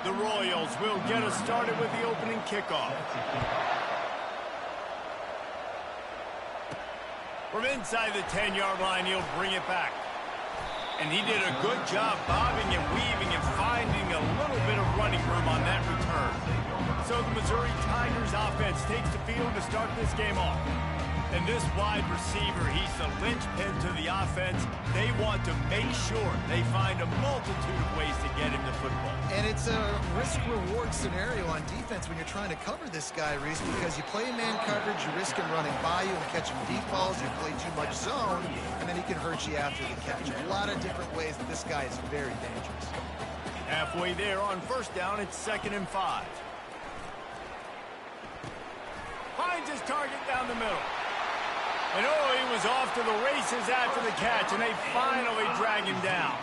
The Royals will get us started with the opening kickoff. From inside the 10-yard line, he'll bring it back. And he did a good job bobbing and weaving and finding a little bit of running room on that return. So the Missouri Tigers offense takes the field to start this game off. And this wide receiver, he's the linchpin to the offense. They want to make sure they find a multitude of ways to get him the football. And it's a risk-reward scenario on defense when you're trying to cover this guy, Reese, because you play man coverage, you risk him running by you and catching deep balls, you play too much zone, and then he can hurt you after the catch. A lot of different ways that this guy is very dangerous. Halfway there on first down, it's 2nd and 5. Finds his target down the middle. And oh, he was off to the races after the catch, and they finally drag him down.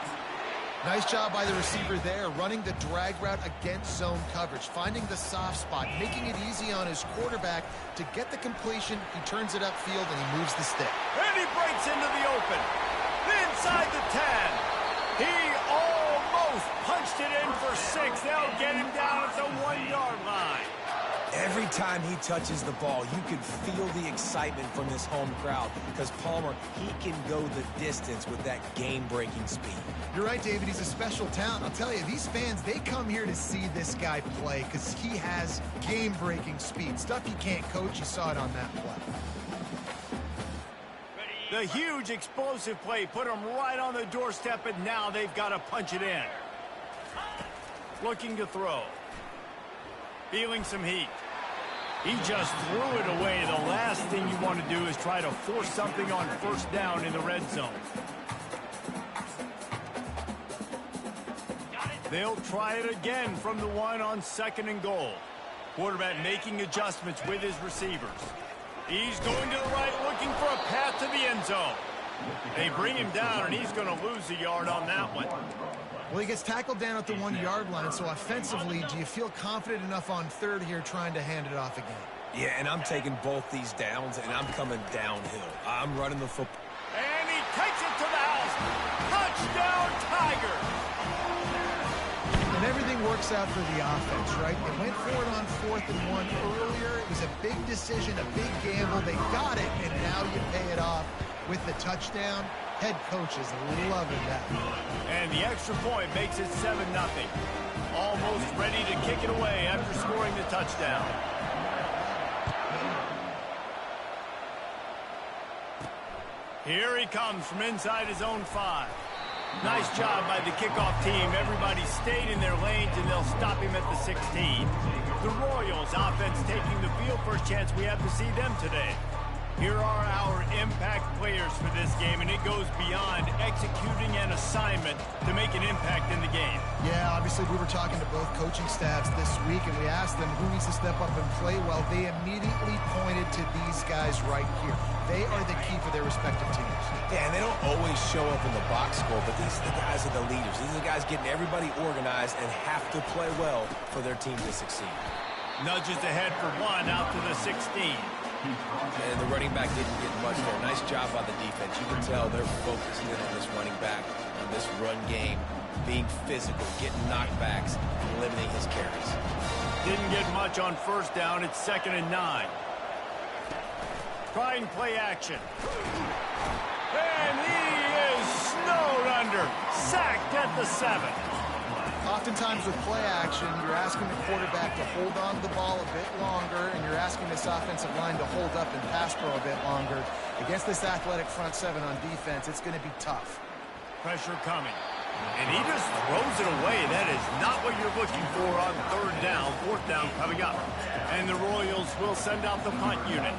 Nice job by the receiver there, running the drag route against zone coverage, finding the soft spot, making it easy on his quarterback to get the completion. He turns it upfield, and he moves the stick. And he breaks into the open. Inside the 10. He almost punched it in for 6. They'll get him down at the 1-yard line. Every time he touches the ball, you can feel the excitement from this home crowd because Palmer, he can go the distance with that game-breaking speed. You're right, David. He's a special talent. I'll tell you, these fans, they come here to see this guy play because he has game-breaking speed. Stuff you can't coach. You saw it on that play. The huge explosive play put him right on the doorstep, and now they've got to punch it in. Looking to throw. Feeling some heat. He just threw it away. The last thing you want to do is try to force something on first down in the red zone. They'll try it again from the 1 on 2nd and goal. Quarterback making adjustments with his receivers. He's going to the right, looking for a path to the end zone. They bring him down, and he's going to lose a yard on that one. Well, he gets tackled down at the 1-yard line, so offensively, do you feel confident enough on 3rd here trying to hand it off again? Yeah, and I'm taking both these downs, and I'm coming downhill. I'm running the football. And he takes it to the house. Touchdown, Tigers! And everything works out for the offense, right? They went for it on 4th and 1 earlier. It was a big decision, a big gamble. They got it, and now you pay it off with the touchdown. Head coach is loving that. And the extra point makes it 7-0. Almost ready to kick it away after scoring the touchdown. Here he comes from inside his own 5. Nice job by the kickoff team. Everybody stayed in their lanes, and they'll stop him at the 16. The Royals offense taking the field. First chance we have to see them today. Here are our impact players for this game, and it goes beyond executing an assignment to make an impact in the game. Yeah, obviously we were talking to both coaching staffs this week, and we asked them who needs to step up and play well. They immediately pointed to these guys right here. They are the key for their respective teams. Yeah, and they don't always show up in the box score, but these are the guys that are the leaders. These are the guys getting everybody organized and have to play well for their team to succeed. Nudges ahead for 1 out to the 16. And the running back didn't get much there. Nice job by the defense. You can tell they're focusing in on this running back, on this run game, being physical, getting knockbacks, and limiting his carries. Didn't get much on first down. It's 2nd and 9. Try and play action. And he is snowed under. Sacked at the 7. Oftentimes with play action, you're asking the quarterback to hold on to the ball a bit longer, and you're asking this offensive line to hold up and pass pro a bit longer. Against this athletic front 7 on defense, it's going to be tough. Pressure coming. And he just throws it away. That is not what you're looking for on 3rd down. 4th down coming up. And the Royals will send out the punt unit.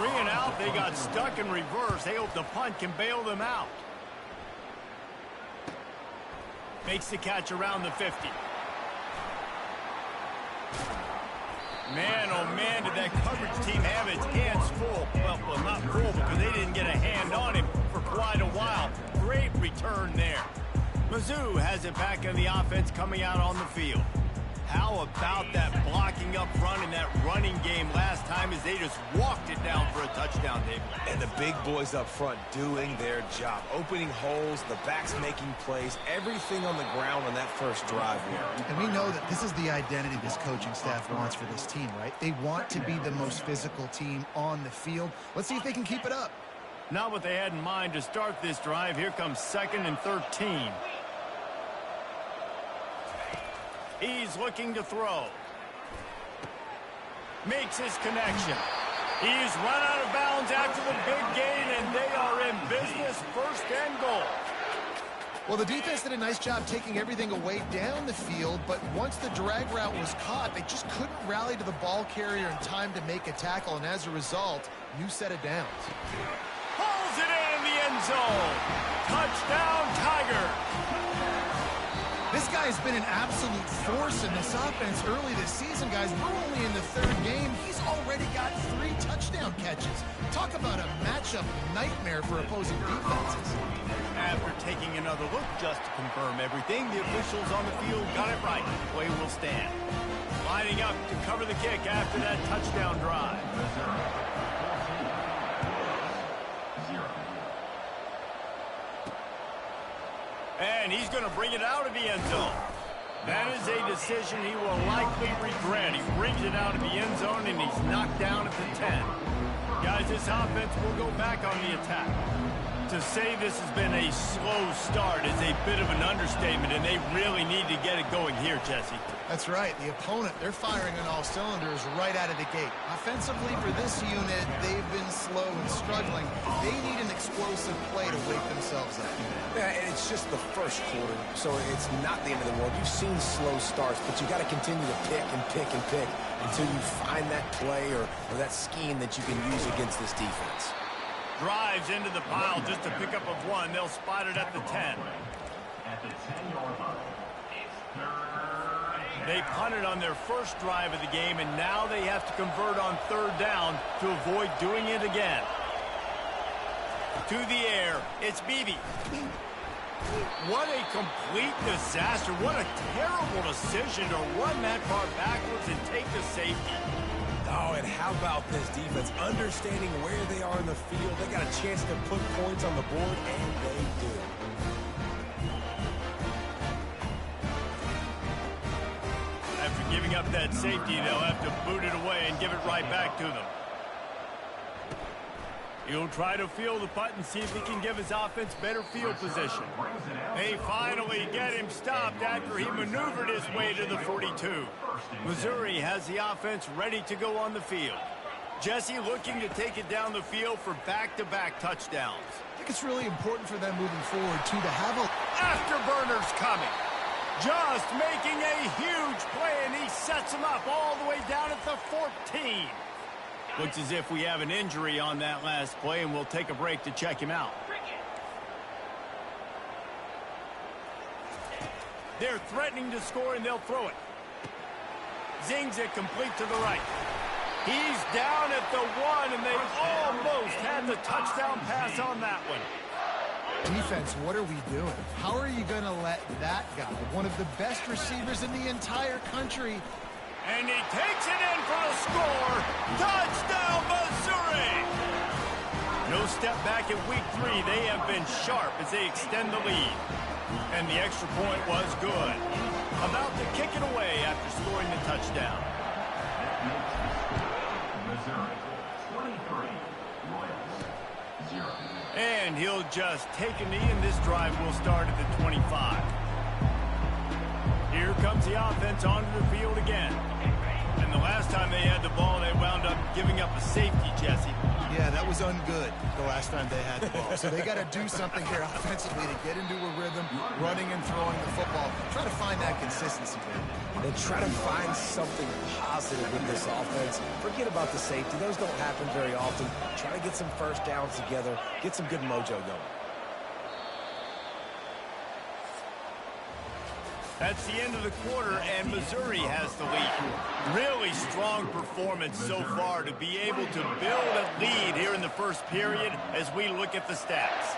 3 and out. They got stuck in reverse. They hope the punt can bail them out. Makes the catch around the 50. Man, oh man, did that coverage team have its hands full. Well, not full because they didn't get a hand on him for quite a while. Great return there. Mizzou has it back in the offense coming out on the field. How about that blocking up front in that running game last time as they just walked it down for a touchdown, David? And the big boys up front doing their job. Opening holes, the backs making plays, everything on the ground on that first drive worked. And we know that this is the identity this coaching staff wants for this team, right? They want to be the most physical team on the field. Let's see if they can keep it up. Not what they had in mind to start this drive. Here comes 2nd and 13. He's looking to throw. Makes his connection. He's run out of bounds after the big gain, and they are in business, 1st and goal. Well, the defense did a nice job taking everything away down the field, but once the drag route was caught, they just couldn't rally to the ball carrier in time to make a tackle, and as a result, new set of downs. Pulls it in the end zone. Touchdown, Tiger. This guy's been an absolute force in this offense early this season, guys. We're only in the 3rd game. He's already got 3 touchdown catches. Talk about a matchup nightmare for opposing defenses. After taking another look just to confirm everything, the officials on the field got it right. Play will stand. Lining up to cover the kick after that touchdown drive. And he's going to bring it out of the end zone. That is a decision he will likely regret. He brings it out of the end zone, and he's knocked down at the 10. Guys, this offense will go back on the attack. To say this has been a slow start is a bit of an understatement, and they really need to get it going here, Jesse. That's right. The opponent, they're firing on all cylinders right out of the gate. Offensively for this unit, they've been slow and struggling. They need an explosive play to wake themselves up. Yeah, and it's just the first quarter, so it's not the end of the world. You've seen slow starts, but you got to continue to pick and pick and pick until you find that play or that scheme that you can use against this defense. Drives into the pile just to pick up of 1. They'll spot it at the 10. At the 10-yard line, it's 3rd. They punted on their first drive of the game, and now they have to convert on 3rd down to avoid doing it again. To the air, it's Beebe. What a complete disaster. What a terrible decision to run that far backwards and take the safety. Oh, and how about this defense? Understanding where they are in the field. They got a chance to put points on the board, and they do. After giving up that safety, they'll have to boot it away and give it right back to them. He'll try to field the punt and see if he can give his offense better field position. They finally get him stopped after he maneuvered his way to the 42. Missouri has the offense ready to go on the field. Jesse looking to take it down the field for back-to-back touchdowns. I think it's really important for them moving forward, too, to have a... Afterburners coming. Just making a huge play, and he sets him up all the way down at the 14. Looks as if we have an injury on that last play, and we'll take a break to check him out. They're threatening to score, and they'll throw it. Zings it complete to the right. He's down at the 1, and they almost had the touchdown pass on that one. Defense, what are we doing? How are you going to let that guy, one of the best receivers in the entire country... And he takes it in for the score. Touchdown, Missouri! No step back in week 3. They have been sharp as they extend the lead. And the extra point was good. About to kick it away after scoring the touchdown. Missouri, 23, Royals, 0. And he'll just take a knee, and this drive will start at the 25. Here comes the offense onto the field again. And the last time they had the ball, they wound up giving up a safety, Jesse. Yeah, that was ungood the last time they had the ball. So they got to do something here offensively to get into a rhythm, running and throwing the football. Try to find that consistency, man. And try to find something positive with this offense. Forget about the safety. Those don't happen very often. Try to get some first downs together, get some good mojo going. That's the end of the quarter, and Missouri has the lead. Really strong performance so far to be able to build a lead here in the first period as we look at the stats.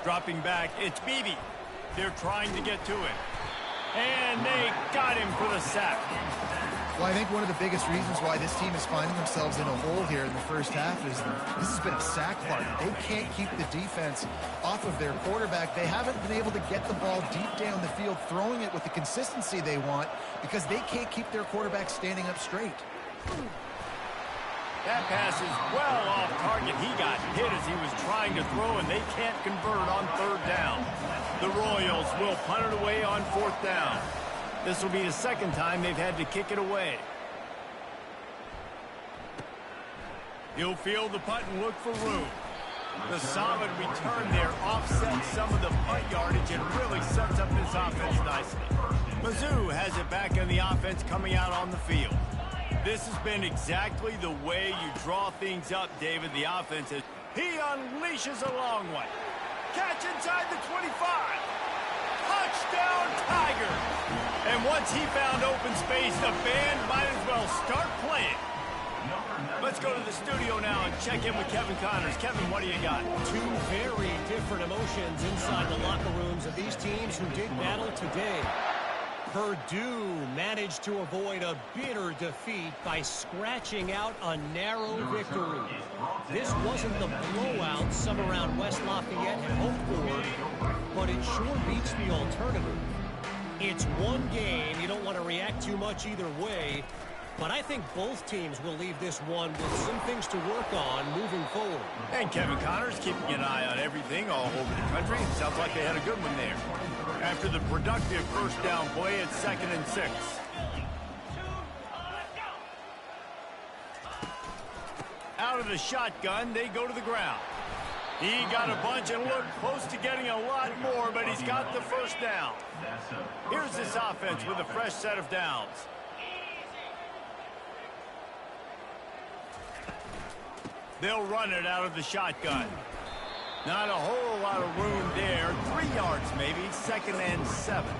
Dropping back, it's Beebe. They're trying to get to it. And they got him for the sack. Well, I think one of the biggest reasons why this team is finding themselves in a hole here in the first half is this has been a sack party. They can't keep the defense off of their quarterback. They haven't been able to get the ball deep down the field, throwing it with the consistency they want because they can't keep their quarterback standing up straight. That pass is well off target. He got hit as he was trying to throw, and they can't convert on third down. The Royals will punt it away on fourth down. This will be the second time they've had to kick it away. He'll field the punt and look for room. The solid return there offsets some of the punt yardage and really sets up this offense nicely. Mizzou has it back in the offense coming out on the field. This has been exactly the way you draw things up, David. The offense is. He unleashes a long one. Catch inside the 25. Touchdown, Tiger. And once he found open space, the band might as well start playing. Let's go to the studio now and check in with Kevin Connors. Kevin, what do you got? Two very different emotions inside the locker rooms of these teams who did battle today. Purdue managed to avoid a bitter defeat by scratching out a narrow victory. This wasn't the blowout some around West Lafayette had hoped for, but it sure beats the alternative. It's one game. You don't want to react too much either way, but I think both teams will leave this one with some things to work on moving forward. And Kevin Connors keeping an eye on everything all over the country. Sounds like they had a good one there. After the productive first down play, it's 2nd and 6. Out of the shotgun, they go to the ground. He got a bunch and looked close to getting a lot more, but he's got the first down. Here's this offense with a fresh set of downs. They'll run it out of the shotgun. Not a whole lot of room there. 3 yards maybe, 2nd and 7.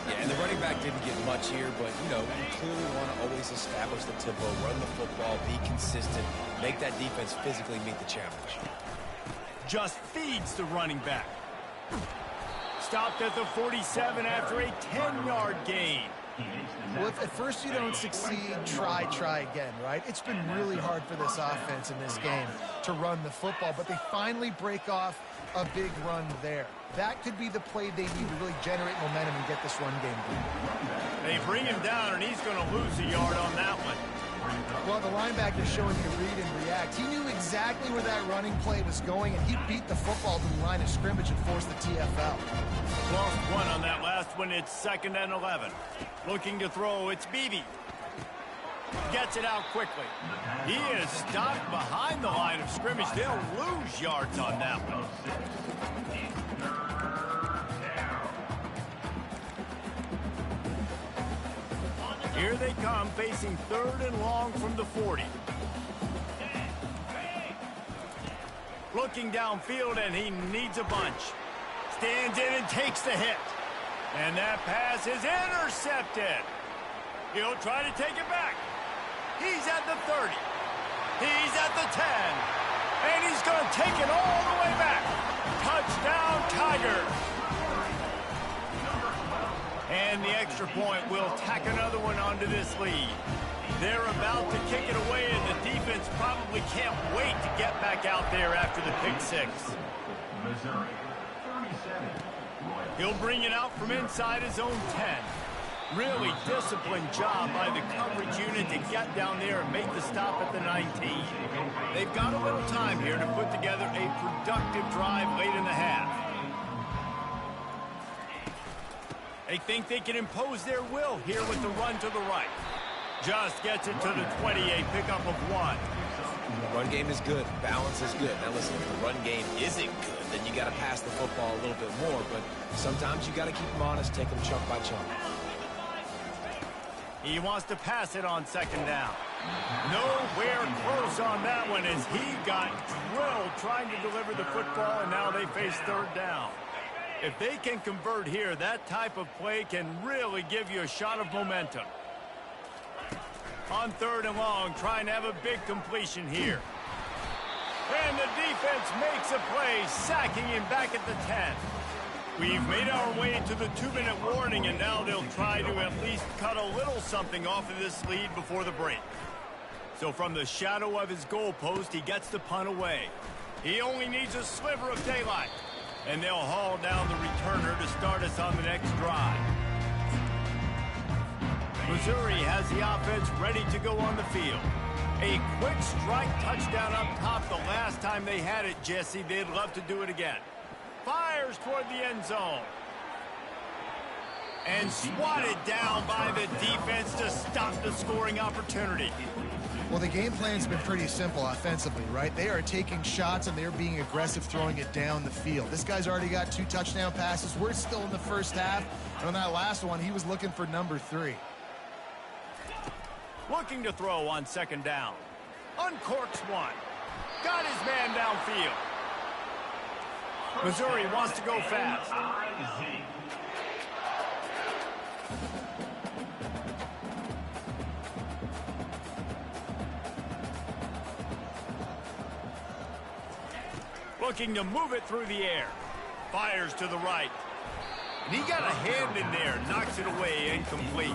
Yeah, and the running back didn't get much here, but, you know, you clearly want to always establish the tempo, run the football, be consistent, make that defense physically meet the challenge. Just feeds the running back. Stopped at the 47 after a 10-yard gain. Well, if at first you don't succeed, try again, right? It's been really hard for this offense in this game to run the football, but they finally break off a big run there. That could be the play they need to really generate momentum and get this run game going. They bring him down, and he's going to lose a yard on that one. Well, the linebacker's showing you read and react. He knew exactly where that running play was going, and he beat the football to the line of scrimmage and forced the TFL. Lost one on that last one. It's 2nd and 11. Looking to throw, it's Beebe. Gets it out quickly. He is stopped behind the line of scrimmage. They'll lose yards on that one. Here they come, facing 3rd and long from the 40. Looking downfield, and he needs a bunch. Stands in and takes the hit. And that pass is intercepted. He'll try to take it back. He's at the 30. He's at the 10. And he's going to take it all the way back. Touchdown, Tigers. And the extra point will tack another one onto this lead. They're about to kick it away, and the defense probably can't wait to get back out there after the pick six. Missouri, 37. He'll bring it out from inside his own 10. Really disciplined job by the coverage unit to get down there and make the stop at the 19. They've got a little time here to put together a productive drive late in the half. They think they can impose their will here with the run to the right. Just gets it to the 28, pickup of 1. The run game is good. Balance is good. Now listen, if the run game isn't good, then you got to pass the football a little bit more. But sometimes you got to keep them honest, take them chunk by chunk. He wants to pass it on 2nd down. Nowhere close on that one as he got drilled trying to deliver the football, and now they face 3rd down. If they can convert here, that type of play can really give you a shot of momentum. On 3rd and long, trying to have a big completion here. And the defense makes a play, sacking him back at the 10. We've made our way to the 2-minute warning, and now they'll try to at least cut a little something off of this lead before the break. So from the shadow of his goalpost, he gets the punt away. He only needs a sliver of daylight, and they'll haul down the returner to start us on the next drive. Missouri has the offense ready to go on the field. A quick strike touchdown up top the last time they had it, Jesse. They'd love to do it again. Fires toward the end zone. And swatted down by the defense to stop the scoring opportunity. Well, the game plan's been pretty simple offensively, right? They are taking shots, and they're being aggressive throwing it down the field. This guy's already got 2 touchdown passes. We're still in the first half. And on that last one, he was looking for number 3. Looking to throw on second down. Uncorks one. Got his man downfield. Missouri wants to go fast. Looking to move it through the air. Fires to the right. And he got a hand in there. Knocks it away. Incomplete.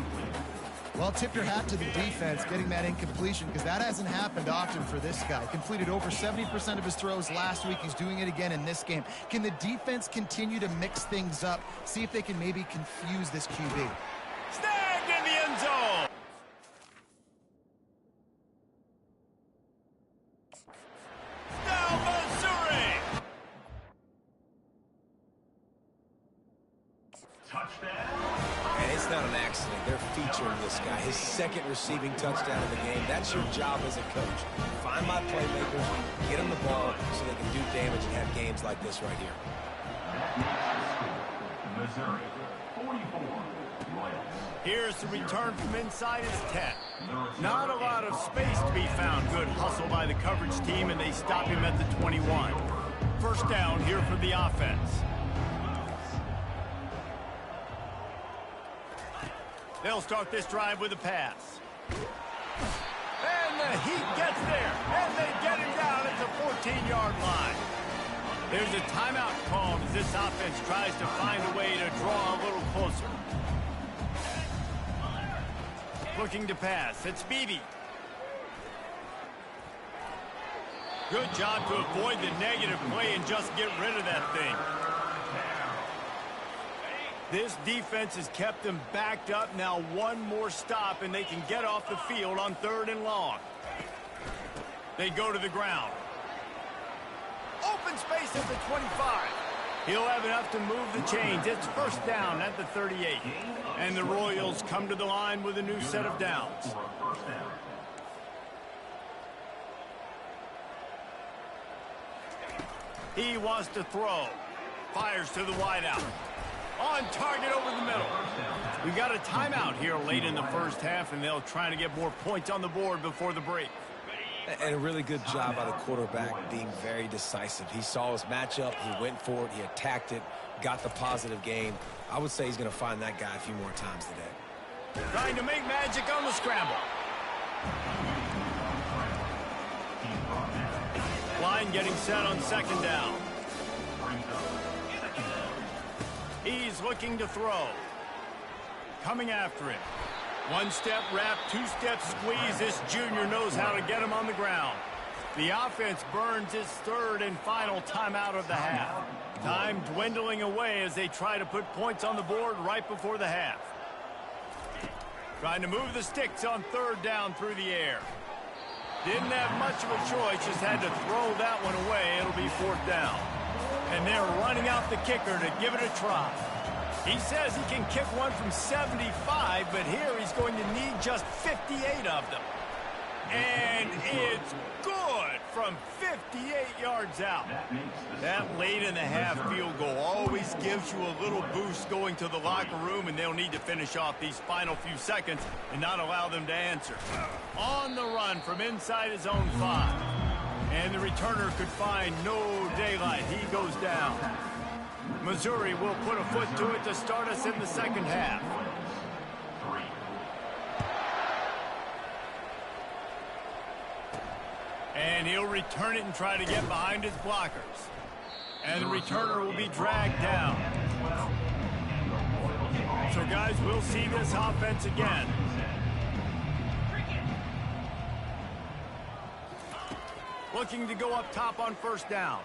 Well, tip your hat to the defense getting that incompletion, because that hasn't happened often for this guy. Completed over 70% of his throws last week. He's doing it again in this game. Can the defense continue to mix things up? See if they can maybe confuse this QB. Snagged in the end zone. Now Missouri. Touchdown. And it's not an accident. They're featuring this guy. His second receiving touchdown of the game. That's your job as a coach. Find my playmakers, get them the ball so they can do damage and have games like this right here. Missouri, 44. Royals. Here's the return from inside his 10. Not a lot of space to be found. Good hustle by the coverage team, and they stop him at the 21. First down here for the offense. They'll start this drive with a pass. And the Heat gets there, and they get him down at the 14-yard line. There's a timeout called as this offense tries to find a way to draw a little closer. Looking to pass. It's Beebe. Good job to avoid the negative play and just get rid of that thing. This defense has kept them backed up. Now one more stop, and they can get off the field on 3rd and long. They go to the ground. Open space at the 25. He'll have enough to move the chains. It's first down at the 38. And the Royals come to the line with a new set of downs. He wants to throw. Fires to the wideout. On target over the middle. We've got a timeout here late in the first half, and they'll try to get more points on the board before the break. And a really good job by the quarterback being very decisive. He saw his matchup, he went for it, he attacked it, got the positive game. I would say he's going to find that guy a few more times today. Trying to make magic on the scramble. Line getting set on second down. He's looking to throw. Coming after it. One-step wrap, two-step squeeze. This junior knows how to get him on the ground. The offense burns its 3rd and final timeout of the half. Time dwindling away as they try to put points on the board right before the half. Trying to move the sticks on 3rd down through the air. Didn't have much of a choice, just had to throw that one away. It'll be 4th down. And they're running out the kicker to give it a try. He says he can kick one from 75, but here he's going to need just 58 of them. And it's good from 58 yards out. That late in the half field goal always gives you a little boost going to the locker room, and they'll need to finish off these final few seconds and not allow them to answer. On the run from inside his own 5. And the returner could find no daylight. He goes down. Missouri will put a foot to it to start us in the second half. And he'll return it and try to get behind his blockers. And the returner will be dragged down. guys, we'll see this offense again. Looking to go up top on first down.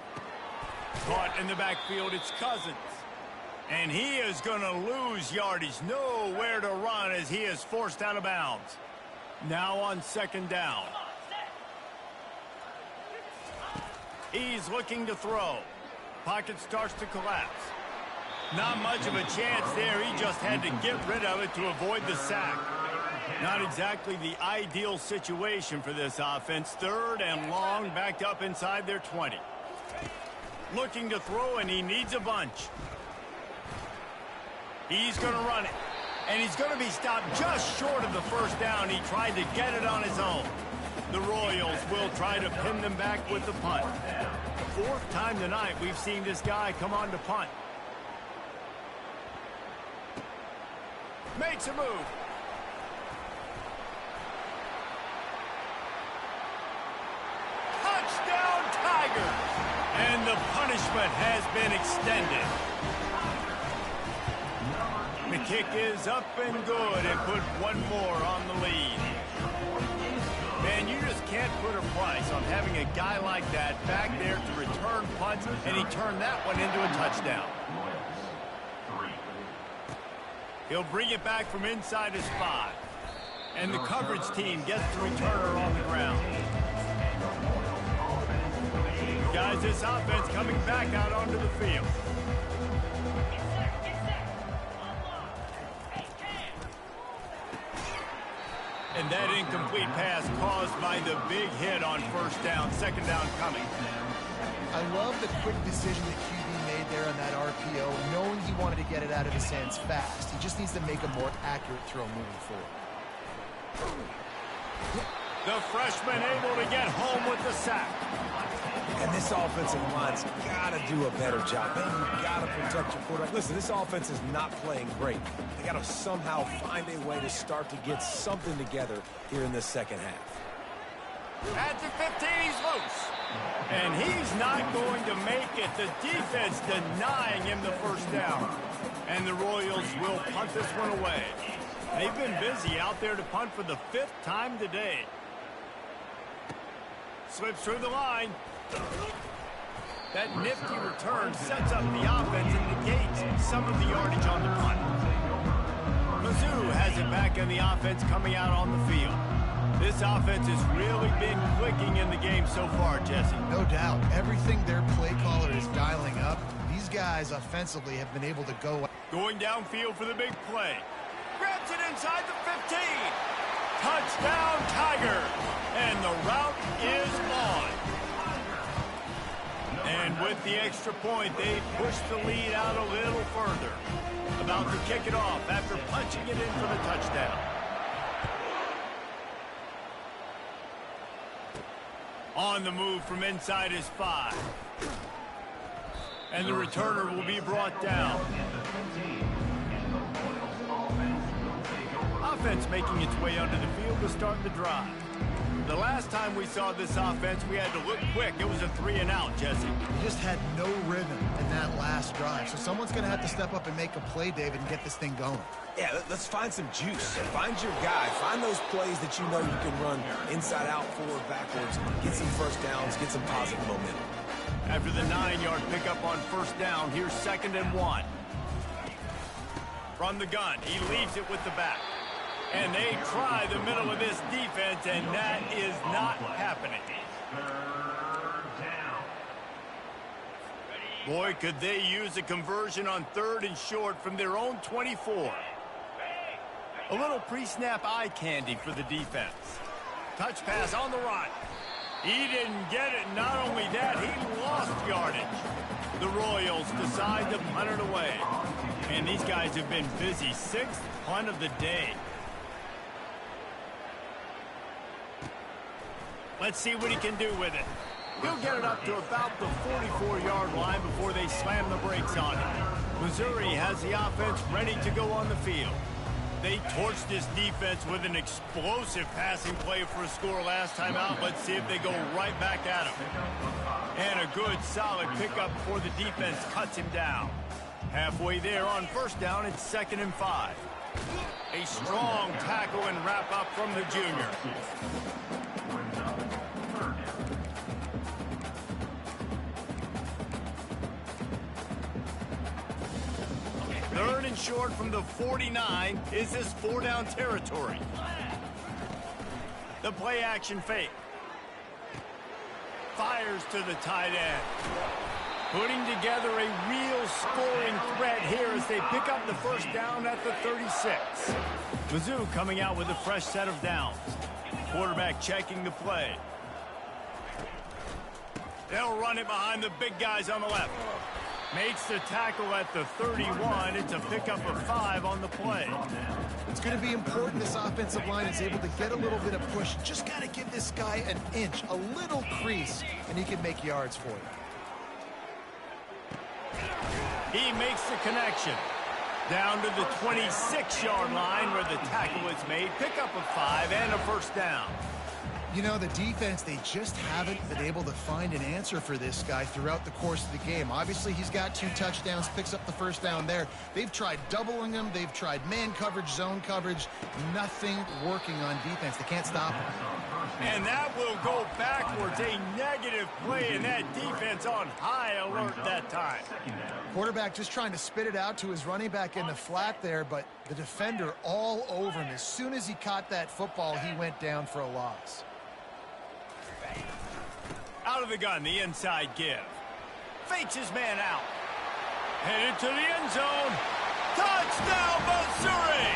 Caught in the backfield, it's Cousins. And he is going to lose yardage. Nowhere to run as he is forced out of bounds. Now on second down. He's looking to throw. Pocket starts to collapse. Not much of a chance there. He just had to get rid of it to avoid the sack. Not exactly the ideal situation for this offense. Third and long, backed up inside their 20. Looking to throw, and he needs a bunch. He's going to run it. And he's going to be stopped just short of the first down. He tried to get it on his own. The Royals will try to pin them back with the punt. Fourth time tonight we've seen this guy come on to punt. Makes a move. Touchdown, Tigers! And the punishment has been extended. The kick is up and good and put one more on the lead. Man, you just can't put a price on having a guy like that back there to return punts, and he turned that one into a touchdown. He'll bring it back from inside his 5. And the coverage team gets the returner on the ground. Guys, this offense coming back out onto the field. And that incomplete pass caused by the big hit on first down. Second down coming. I love the quick decision that QB made there on that RPO, knowing he wanted to get it out of his hands fast. He just needs to make a more accurate throw moving forward. The freshman able to get home with the sack. And this offensive line's got to do a better job. Man, you got to protect your quarterback. Listen, this offense is not playing great. They got to somehow find a way to start to get something together here in this second half. At the 15, he's loose. And he's not going to make it. The defense denying him the first down. And the Royals will punt this one away. They've been busy out there to punt for the 5th time today. Slips through the line. That nifty return sets up the offense and negates some of the yardage on the punt. Mizzou has it back in the offense coming out on the field. This offense has really been clicking in the game so far, Jesse. No doubt. Everything their play caller is dialing up, these guys offensively have been able to go. Going downfield for the big play. Grabs it inside the 15. Touchdown, Tiger. And the route is on. And with the extra point, they push the lead out a little further. About to kick it off after punching it in for the touchdown. On the move from inside his 5. And the returner will be brought down. Offense making its way onto the field to start the drive. The last time we saw this offense, we had to look quick. It was a 3-and-out, Jesse. We just had no rhythm in that last drive. So someone's going to have to step up and make a play, David, and get this thing going. Yeah, let's find some juice. Find your guy. Find those plays that you know you can run inside out, forward, backwards. Get some first downs. Get some positive momentum. After the 9-yard pickup on first down, here's 2nd and 1. From the gun, he leaves it with the back. And they try the middle of this defense, and that is not happening. Boy, could they use a conversion on 3rd and short from their own 24. A little pre-snap eye candy for the defense. Touch pass on the run. He didn't get it. Not only that, he lost yardage. The Royals decide to punt it away. And these guys have been busy. 6th punt of the day. Let's see what he can do with it. He'll get it up to about the 44-yard line before they slam the brakes on him. Missouri has the offense ready to go on the field. They torched this defense with an explosive passing play for a score last time out. Let's see if they go right back at him. And a good, solid pickup before the defense cuts him down. Halfway there on first down, it's 2nd and 5. A strong tackle and wrap up from the junior. Third and short from the 49. Is this 4-down territory? The play action fake. Fires to the tight end. Putting together a real scoring threat here as they pick up the first down at the 36. Mizzou coming out with a fresh set of downs. Quarterback checking the play. They'll run it behind the big guys on the left. Makes the tackle at the 31. It's a pickup of 5 on the play. It's going to be important this offensive line is able to get a little bit of push. Just got to give this guy an inch, a little crease, and he can make yards for you. He makes the connection. Down to the 26-yard line where the tackle is made. Pickup of 5 and a first down. You know, the defense, they just haven't been able to find an answer for this guy throughout the course of the game. Obviously, he's got 2 touchdowns, picks up the first down there. They've tried doubling him. They've tried man coverage, zone coverage. Nothing working on defense. They can't stop him. And that will go backwards. A negative play, and that defense on high alert that time. Quarterback just trying to spit it out to his running back in the flat there, but the defender all over him. As soon as he caught that football, he went down for a loss. Out of the gun, the inside give. Fakes his man out. Headed to the end zone. Touchdown, Missouri!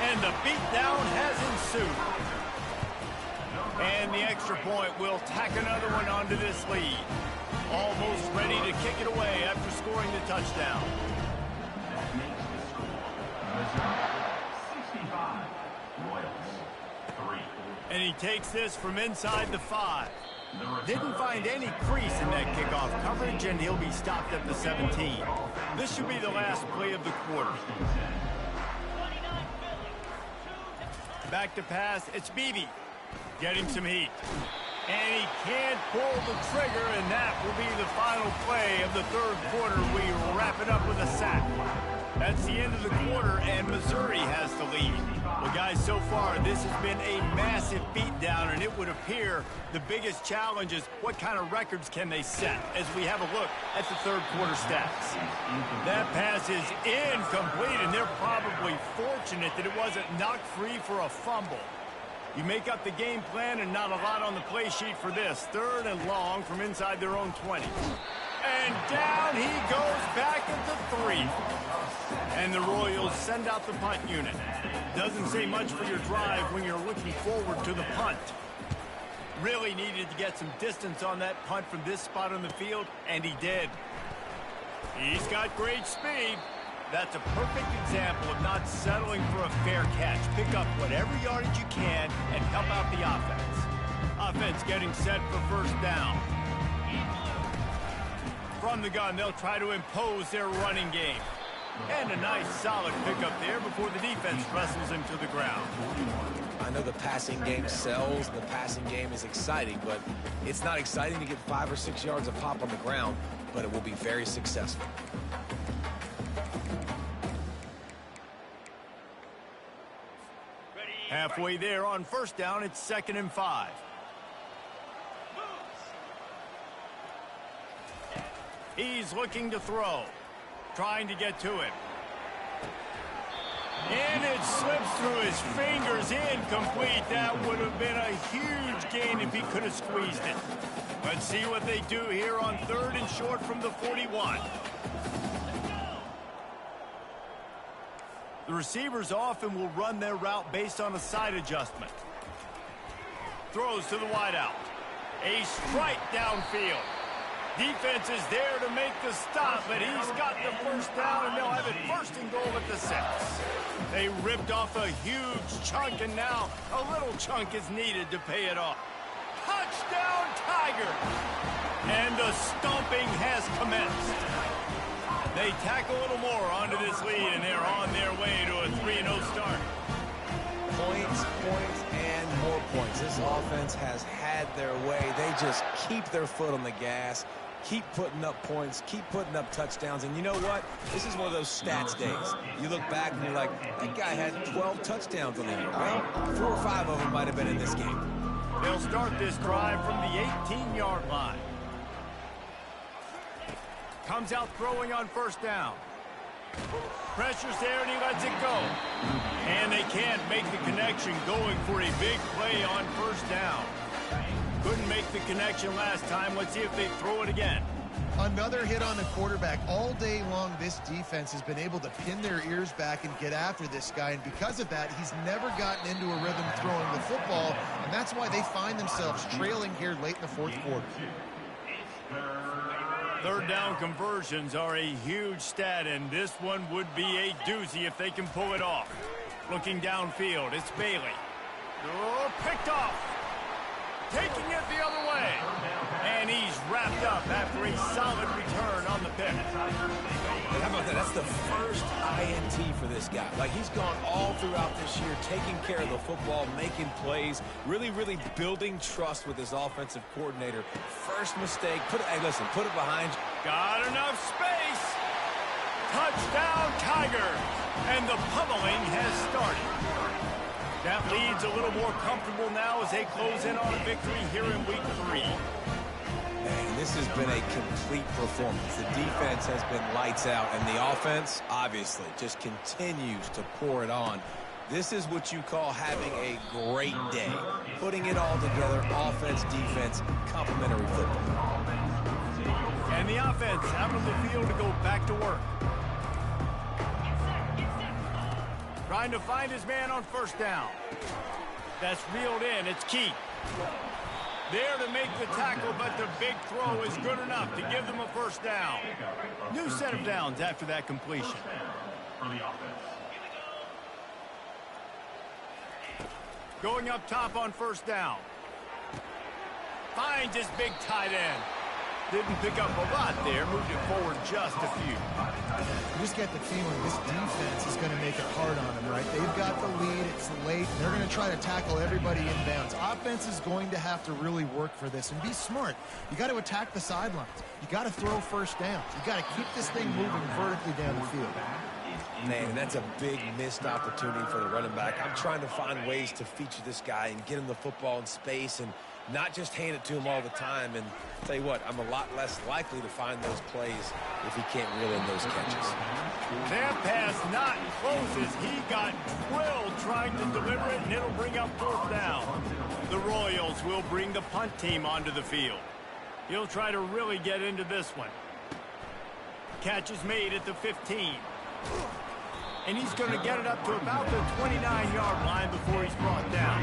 And the beatdown has ensued. And the extra point will tack another one onto this lead. Almost ready to kick it away after scoring the touchdown. That makes the score Missouri 65, Royals 3. And he takes this from inside the 5. Didn't find any crease in that kickoff coverage, and he'll be stopped at the 17. This should be the last play of the quarter. Back to pass, it's Beebe. Getting some heat. And he can't pull the trigger, and that will be the final play of the third quarter. We wrap it up with a sack. That's the end of the quarter, and Missouri has the lead. Well, guys, so far, this has been a massive beatdown, and it would appear the biggest challenge is what kind of records can they set as we have a look at the third quarter stats. That pass is incomplete, and they're probably fortunate that it wasn't knocked free for a fumble. You make up the game plan and not a lot on the play sheet for this. Third and long from inside their own 20. And down he goes back at the 3. And the Royals send out the punt unit. Doesn't say much for your drive when you're looking forward to the punt. Really needed to get some distance on that punt from this spot on the field, and he did. He's got great speed. That's a perfect example of not settling for a fair catch. Pick up whatever yardage you can and help out the offense. Offense getting set for first down. From the gun, they'll try to impose their running game. And a nice solid pickup there before the defense wrestles him to the ground. I know the passing game sells, the passing game is exciting, but it's not exciting to get 5 or 6 yards of pop on the ground, but it will be very successful. Halfway there on first down, it's 2nd and 5. He's looking to throw, trying to get to him. And it slips through his fingers, incomplete. That would have been a huge gain if he could have squeezed it. Let's see what they do here on 3rd and short from the 41. The receivers often will run their route based on a side adjustment. Throws to the wideout. A strike downfield. Defense is there to make the stop, but he's got the first down, and they'll have it 1st and goal at the 6. They ripped off a huge chunk, and now a little chunk is needed to pay it off. Touchdown, Tiger! And the stomping has commenced. They tack a little more onto this lead, and they're on their way to a 3-0 start. Points, and more points. This offense has had their way. They just keep their foot on the gas keep putting up points, keep putting up touchdowns. And you know what? This is one of those stats days. You look back and you're like, that guy had 12 touchdowns on the year. Well, 4 or 5 of them might have been in this game. They'll start this drive from the 18-yard line. Comes out throwing on first down. Pressure's there, and he lets it go. And they can't make the connection going for a big play on first down. Couldn't make the connection last time. Let's see if they throw it again. Another hit on the quarterback. All day long, this defense has been able to pin their ears back and get after this guy. And because of that, he's never gotten into a rhythm throwing the football. And that's why they find themselves trailing here late in the fourth quarter. Third down conversions are a huge stat, and this one would be a doozy if they can pull it off. Looking downfield, it's Bailey. Oh, picked off. Taking it the other way. And he's wrapped up after a solid return on the pick. How about that? That's the first INT for this guy. Like, he's gone all throughout this year, taking care of the football, making plays, really building trust with his offensive coordinator. First mistake, hey, listen, put it behind you. Got enough space. Touchdown, Tigers. And the pummeling has started. That lead's a little more comfortable now as they close in on a victory here in week 3. And this has been a complete performance. The defense has been lights out, and the offense, obviously, just continues to pour it on. This is what you call having a great day. Putting it all together, offense, defense, complementary football. And the offense out of the field to go back to work. Trying to find his man on first down. That's reeled in. It's Keith. There to make the tackle, but the big throw is good enough to give them a first down. New set of downs after that completion. Going up top on first down. Finds his big tight end. Didn't pick up a lot there. Moved it forward just a few. You just get the feeling this defense is going to make it hard on them, right? They've got the lead. It's late. They're going to try to tackle everybody inbounds. Offense is going to have to really work for this and be smart. You got to attack the sidelines. You got to throw first downs. You got to keep this thing moving vertically down the field. Man, that's a big missed opportunity for the running back. I'm trying to find ways to feature this guy and get him the football in space and not just hand it to him all the time. And tell you what, I'm a lot less likely to find those plays if he can't reel in those catches. That pass not close as he got drilled trying to deliver it, and it'll bring up fourth down. The Royals will bring the punt team onto the field. He'll try to really get into this one. Catch is made at the 15. And he's going to get it up to about the 29-yard line before he's brought down.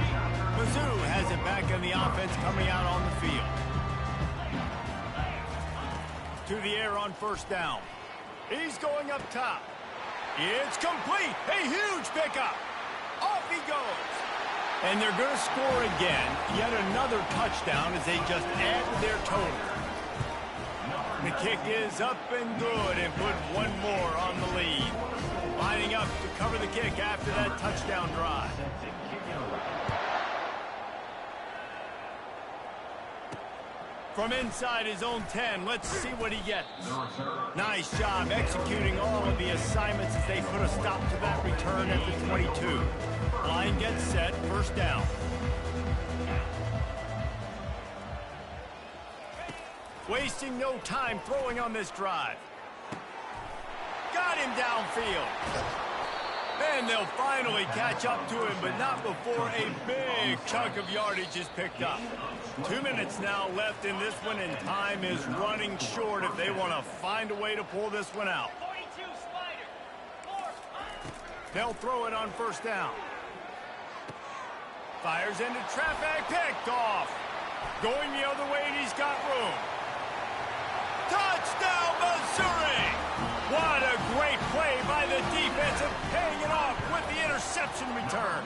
Mizzou has it back in the offense coming out on the field. To the air on first down. He's going up top. It's complete. A huge pickup. Off he goes. And they're going to score again. Yet another touchdown as they just add to their total. The kick is up and good and put one more on the lead. Lining up to cover the kick after that touchdown drive. From inside his own 10, let's see what he gets. Nice job executing all of the assignments as they put a stop to that return at the 22. Line gets set, first down. Wasting no time throwing on this drive. Got him downfield. And they'll finally catch up to him, but not before a big chunk of yardage is picked up. 2 minutes now left in this one, and time is running short if they want to find a way to pull this one out. They'll throw it on first down. Fires into traffic, picked off. Going the other way, and he's got room. Touchdown, Missouri! What a great play by the defense and paying it off with the interception return.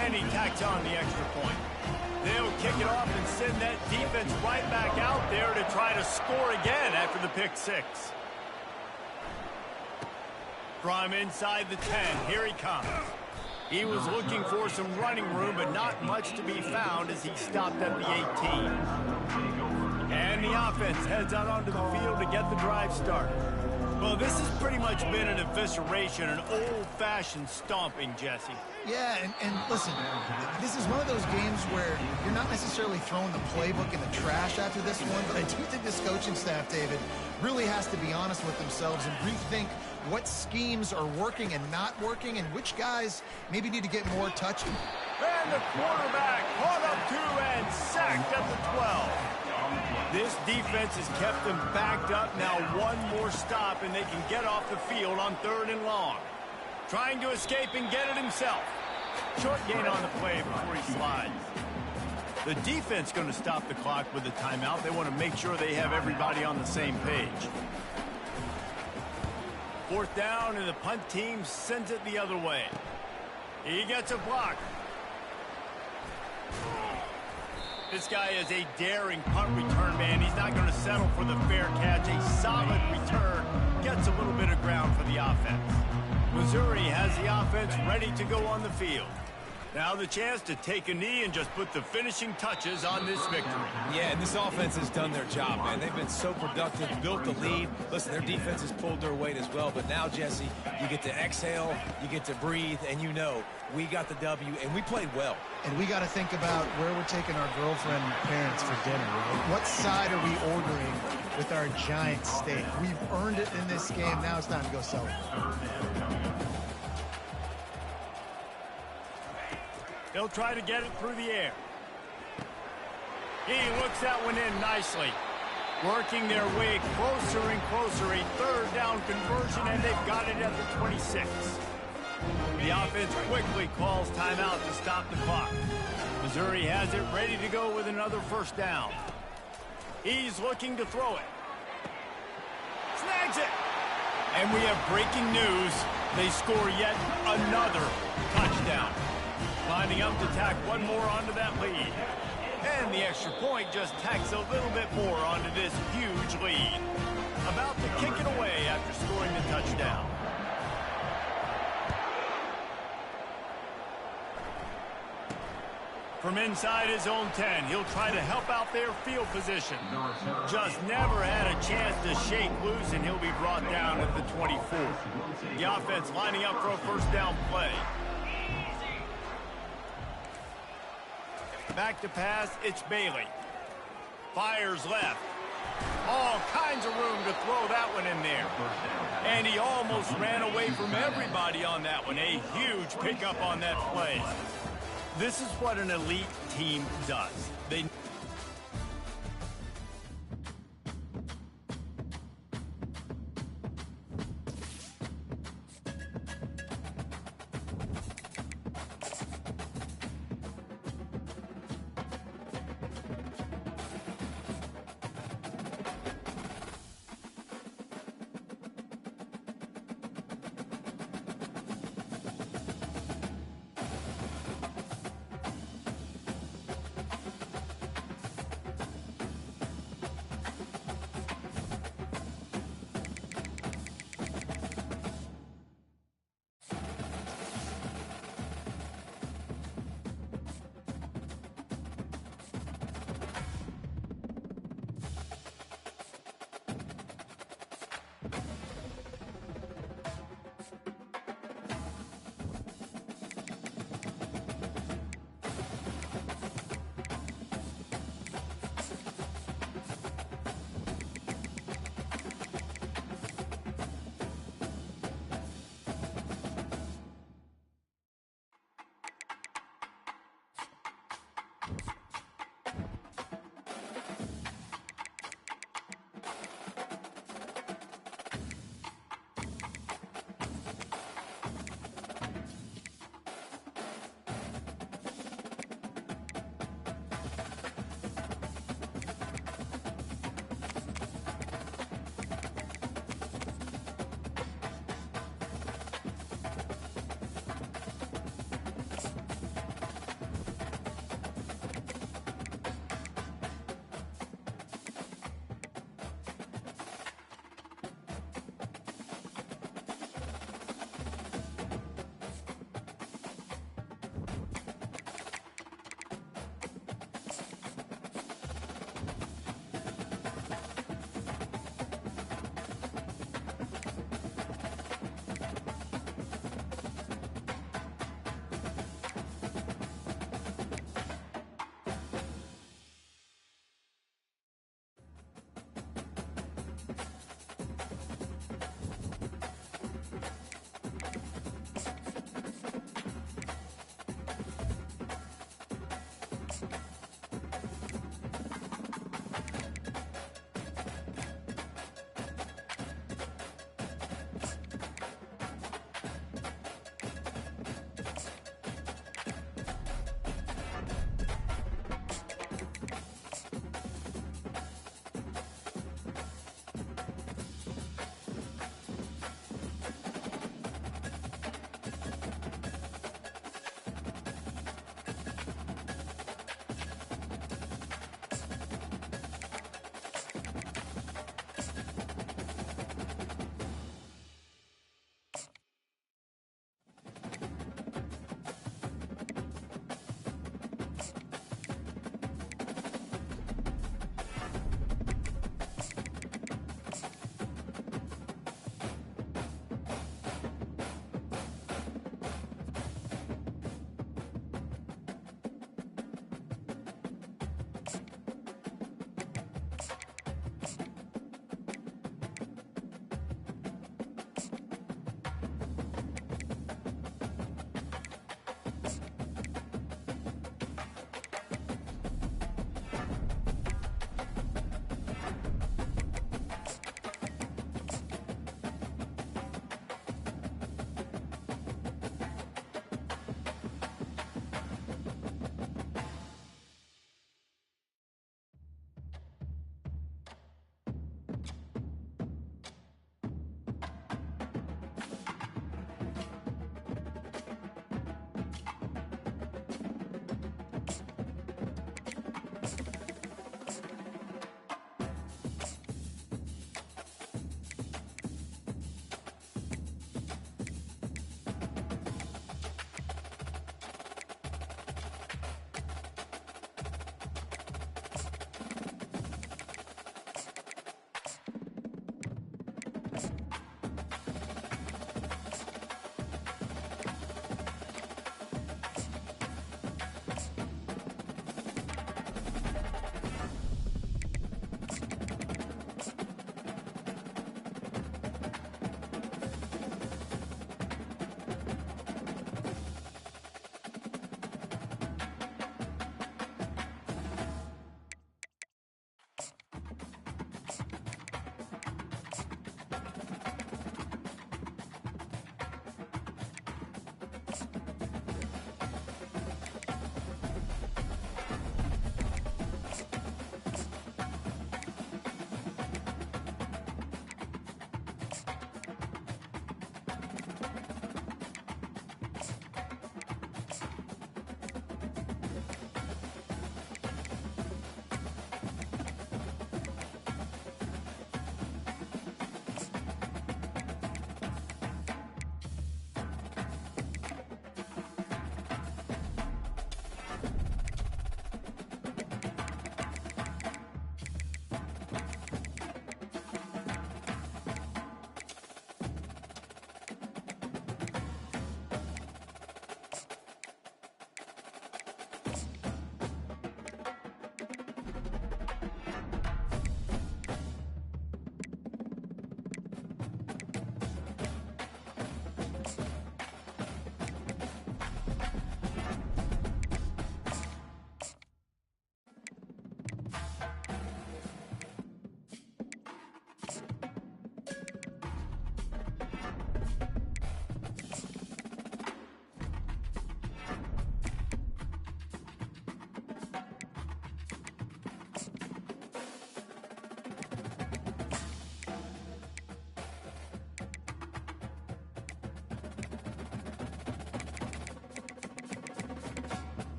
And he tacks on the extra point. They'll kick it off and send that defense right back out there to try to score again after the pick six. From inside the 10, here he comes. He was looking for some running room, but not much to be found as he stopped at the 18. And And the offense heads out onto the field to get the drive started. Well, this has pretty much been an evisceration, an old-fashioned stomping, Jesse. Yeah, and listen, this is one of those games where you're not necessarily throwing the playbook in the trash after this one, but I do think this coaching staff, David, really has to be honest with themselves and rethink what schemes are working and not working and which guys maybe need to get more touches. And the quarterback caught up to and sacked at the 12. This defense has kept them backed up. Now one more stop and they can get off the field on 3rd and long. Trying to escape and get it himself. Short gain on the play before he slides. The defense going to stop the clock with a timeout. They want to make sure they have everybody on the same page. 4th down, and the punt team sends it the other way. He gets a block. This guy is a daring punt return man. He's not going to settle for the fair catch. A solid return gets a little bit of ground for the offense. Missouri has the offense ready to go on the field. Now the chance to take a knee and just put the finishing touches on this victory. Yeah, and this offense has done their job, man. They've been so productive, built the lead. Listen, their defense has pulled their weight as well. But now, Jesse, you get to exhale, you get to breathe, and you know we got the W, and we played well. And we got to think about where we're taking our girlfriend parents for dinner, right? What side are we ordering with our giant steak? We've earned it in this game. Now it's time to go sell it. They'll try to get it through the air. He looks that one in nicely. Working their way closer and closer. A 3rd down conversion, and they've got it at the 26. The offense quickly calls timeout to stop the clock. Missouri has it ready to go with another 1st down. He's looking to throw it. Snags it. And we have breaking news. They score yet another touchdown. Lining up to tack one more onto that lead. And the extra point just tacks a little bit more onto this huge lead. About to kick it away after scoring the touchdown. From inside his own 10, he'll try to help out their field position. Just never had a chance to shake loose, and he'll be brought down at the 24. The offense lining up for a 1st down play. Back to pass, it's Bailey. Fires left. All kinds of room to throw that one in there. And he almost ran away from everybody on that one. A huge pickup on that play. This is what an elite team does. They